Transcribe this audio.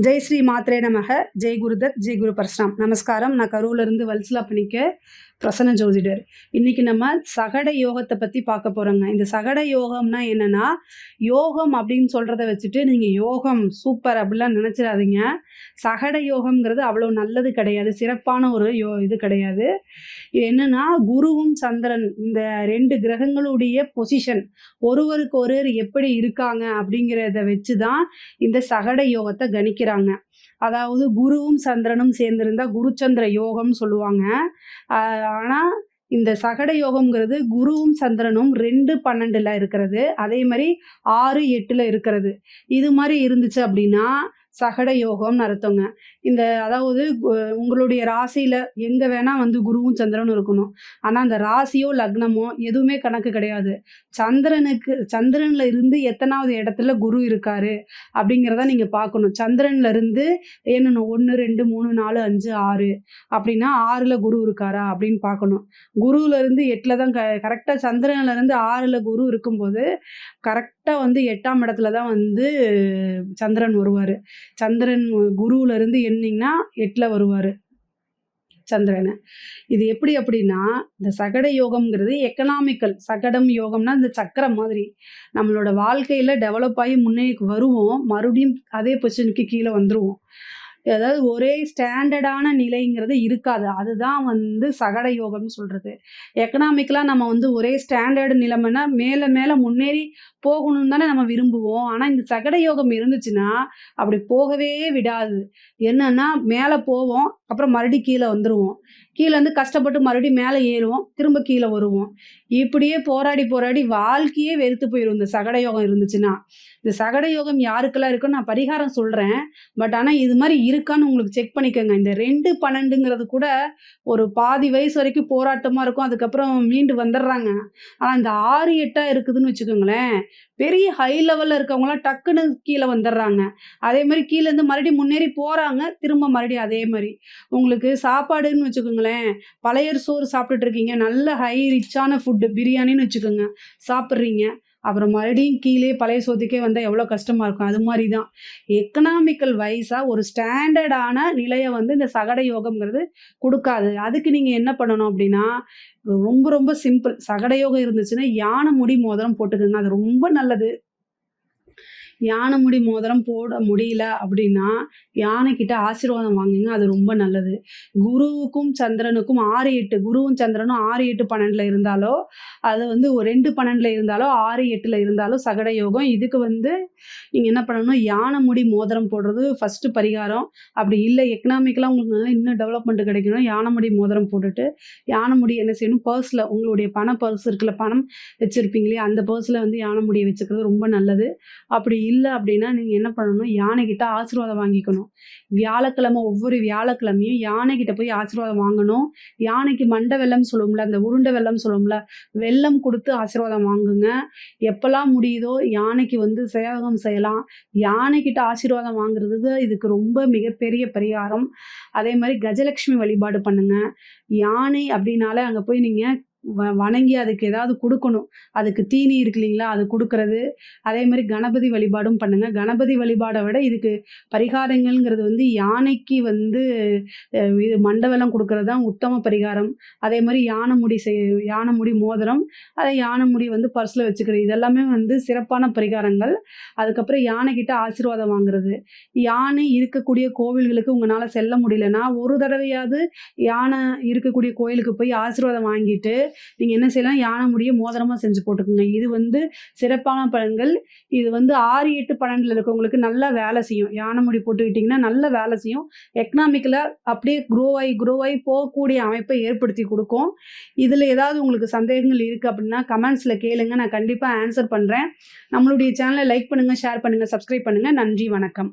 ஜெய் ஸ்ரீ மாத்ரே நமக. ஜெய் குருதத், ஜெய் குரு பரசுராம். நமஸ்காரம். நான் கரூர்லேருந்து வல்சலா பண்ணிக்க பிரசன்ன ஜோதிடர். இன்றைக்கி நம்ம சகட யோகத்தை பற்றி பார்க்க போகிறோங்க. இந்த சகட யோகம்னா என்னென்னா, யோகம் அப்படின்னு சொல்கிறத வச்சுட்டு நீங்கள் யோகம் சூப்பர் அப்படிலாம் நினச்சிடாதீங்க. சகட யோகம்ங்கிறது அவ்வளோ நல்லது கிடையாது, சிறப்பான ஒரு இது கிடையாது. இது என்னென்னா, குருவும் சந்திரன் இந்த 2 கிரகங்களுடைய பொசிஷன் ஒருவருக்கு ஒருவர் எப்படி இருக்காங்க அப்படிங்கிறத வச்சு தான் இந்த சகட யோகத்தை கணிக்கிறாங்க. அதாவது குருவும் சந்திரனும் சேர்ந்திருந்தா குருச்சந்திர யோகம்னு சொல்லுவாங்க. ஆனால் இந்த சகட யோகம்ங்கிறது குருவும் சந்திரனும் 2-12 இருக்கிறது, அதே மாதிரி 6-8 இருக்கிறது. இது மாதிரி இருந்துச்சு அப்படின்னா சகட யோகம்னு அர்த்தங்க. அதாவது உங்களுடைய ராசியில் எங்கே வேணால் குருவும் சந்திரனும் இருக்கணும். ஆனால் அந்த ராசியோ லக்னமோ எதுவுமே கணக்கு கிடையாது. சந்திரனில் இருந்து எத்தனாவது இடத்துல குரு இருக்காரு அப்படிங்கிறத நீங்கள் பார்க்கணும். சந்திரனில் இருந்து என்னணும் 1, 2, 3, 4, 5, 6 அப்படின்னா 6ல் குரு இருக்காரா அப்படின்னு பார்க்கணும். குருவிலேருந்து 8ல் தான் கரெக்டாக சந்திரனிலேருந்து 6ல் குரு இருக்கும்போது கரெக்டாக 8ஆம் இடத்துல தான் சந்திரன் வருவார். சந்திரன் குருவிலேருந்து எண்ணிங்கன்னா 8ல் வருவார் சந்திரனை. இது எப்படி அப்படின்னா, இந்த சகட யோகம்ங்கிறது எக்கனாமிக்கல். சகடம் யோகம்னா இந்த சக்கரம் மாதிரி நம்மளோட வாழ்க்கையில் டெவலப் ஆகி முன்னேறி வருவோம், மறுபடியும் அதே பொசிஷனுக்கு கீழே வந்துடுவோம். அதாவது ஒரே ஸ்டாண்டர்டான நிலைங்கிறது இருக்காது. அதுதான் சகட யோகம்னு சொல்கிறது. எக்கனாமிக்கலாக நம்ம ஒரே ஸ்டாண்டர்டு நிலைமைனா மேலே மேலே முன்னேறி போகணும்னு தானே நம்ம விரும்புவோம். ஆனால் இந்த சகட யோகம் இருந்துச்சுன்னா அப்படி போகவே விடாது. என்னன்னா மேலே போவோம், அப்புறம் மறுபடியும் கீழே வந்துடுவோம். கீழே கஷ்டப்பட்டு மறுபடியும் மேலே ஏறுவோம், திரும்ப கீழே வருவோம். இப்படியே போராடி போராடி வாழ்க்கையே வெறுத்து போயிடும் இந்த சகட யோகம் இருந்துச்சுன்னா. இந்த சகட யோகம் யாருக்கெல்லாம் இருக்குன்னு நான் பரிகாரம் சொல்கிறேன். பட் ஆனால் இது மாதிரி இருக்கான்னு உங்களுக்கு செக் பண்ணிக்கோங்க. இந்த 2-12ங்கிறது கூட ஒரு பாதி வயசு வரைக்கும் போராட்டமாக இருக்கும், அதுக்கப்புறம் மீண்டு வந்துடுறாங்க. ஆனால் இந்த 6-8 இருக்குதுன்னு வச்சுக்கோங்களேன், பெரிய ஹை லெவலில் இருக்கவங்களாம் டக்குன்னு கீழே வந்துடுறாங்க. அதே மாதிரி கீழேருந்து மறுபடியும் முன்னேறி போகிறாங்க, திரும்ப மறுபடியும் அதே மாதிரி. உங்களுக்கு சாப்பாடுன்னு வச்சுக்கோங்களேன், பழைய சோறு சாப்பிட்டுட்டு இருக்கீங்க, நல்ல ஹை ரிச்சான ஃபுட்டு பிரியாணின்னு வச்சுக்கோங்க சாப்பிட்றீங்க, அப்புறம் மறுபடியும் கீழே பழைய சோத்துக்கே வந்தால் எவ்வளோ கஷ்டமாக இருக்கும். அது மாதிரி தான் எக்கனாமிக்கல் வைஸாக ஒரு ஸ்டாண்டர்டான நிலையை இந்த சகட யோகம்ங்கிறது கொடுக்காது. அதுக்கு நீங்கள் என்ன பண்ணணும் அப்படின்னா, ரொம்ப ரொம்ப சிம்பிள். சகட யோகம் இருந்துச்சுன்னா யானை முடி மோதிரம் போட்டுக்கோங்க, அது ரொம்ப நல்லது. யானை முடி மோதிரம் போட முடியல அப்படின்னா யானைக்கிட்ட ஆசீர்வாதம் வாங்குங்க, அது ரொம்ப நல்லது. குருவுக்கும் சந்திரனுக்கும் 6-8, குருவும் சந்திரனும் 6-8-12 இருந்தாலோ, அது ஒரு 2-12 இருந்தாலோ 6-8 இருந்தாலோ சகட யோகம். இதுக்கு நீங்கள் என்ன பண்ணணும், யானை முடி மோதிரம் போடுறது ஃபஸ்ட்டு பரிகாரம். அப்படி இல்லை எக்கனாமிக்கலாக உங்களுக்கு இன்னும் டெவலப்மெண்ட் கிடைக்கணும், யானை முடி மோதிரம் போட்டுட்டு யானை முடி என்ன செய்யணும், பர்ஸில் உங்களுடைய பர்ஸ் இருக்குல்ல, பணம் வச்சுருப்பீங்களே அந்த பர்ஸில் யானை முடியை வச்சுக்கிறது ரொம்ப நல்லது. அப்படி இல்லை அப்படின்னா நீங்கள் என்ன பண்ணணும், யானைக்கிட்ட ஆசீர்வாதம் வாங்கிக்கணும். வியாழக்கிழமை ஒவ்வொரு வியாழக்கிழமையும் யானைக்கிட்ட போய் ஆசீர்வாதம் வாங்கணும். யானைக்கு மண்டை வெல்லம் சொல்லுவோம்ல, அந்த உருண்டை வெல்லம் சொல்லுவோம்ல, வெல்லம் கொடுத்து ஆசீர்வாதம் வாங்குங்க. எப்போல்லாம் முடியுதோ யானைக்கு சேவகம் செய்யலாம். யானைக்கிட்ட ஆசீர்வாதம் வாங்குறது இதுக்கு ரொம்ப மிகப்பெரிய பரிகாரம். அதே மாதிரி கஜலட்சுமி வழிபாடு பண்ணுங்க. யானை அப்படின்னாலே அங்கே போய் நீங்கள் வணங்கி அதுக்கு ஏதாவது கொடுக்கணும். அதுக்கு தீனி இருக்கு இல்லைங்களா, அது கொடுக்கறது. அதே மாதிரி கணபதி வழிபாடும் பண்ணுங்க. கணபதி வழிபாடை விட இதுக்கு பரிகாரங்கள்ங்கிறது யானைக்கு இது மண்டவெல்லாம் கொடுக்கறது தான் உத்தம பரிகாரம். அதே மாதிரி யானை முடி மோதிரம், அதை யானை முடி பர்ஸில் வச்சுக்கிறது, இதெல்லாமே சிறப்பான பரிகாரங்கள். அதுக்கப்புறம் யானைக்கிட்ட ஆசீர்வாதம் வாங்குறது. யானை இருக்கக்கூடிய கோவில்களுக்கு உங்களால் செல்ல முடியலன்னா ஒரு தடவையாவது யானை இருக்கக்கூடிய கோயிலுக்கு போய் ஆசீர்வாதம் வாங்கிட்டு நீங்கள் என்ன செய்யலாம், யானை முடிய மோதிரமாக செஞ்சு போட்டுக்கோங்க. இது சிறப்பான பலன்கள். இது 6-8-12 இருக்கவங்களுக்கு நல்லா வேலை செய்யும். யானை முடி போட்டுக்கிட்டிங்கன்னா நல்ல வேலை செய்யும். எக்கனாமிக்கலாக அப்படியே க்ரோ ஆகி போகக்கூடிய அமைப்பை ஏற்படுத்தி கொடுக்கும். இதில் ஏதாவது உங்களுக்கு சந்தேகங்கள் இருக்குது அப்படின்னா கமெண்ட்ஸில் கேளுங்க, நான் கண்டிப்பாக ஆன்சர் பண்ணுறேன். நம்மளுடைய சேனலை லைக் பண்ணுங்கள், ஷேர் பண்ணுங்கள், சப்ஸ்கிரைப் பண்ணுங்கள். நன்றி, வணக்கம்.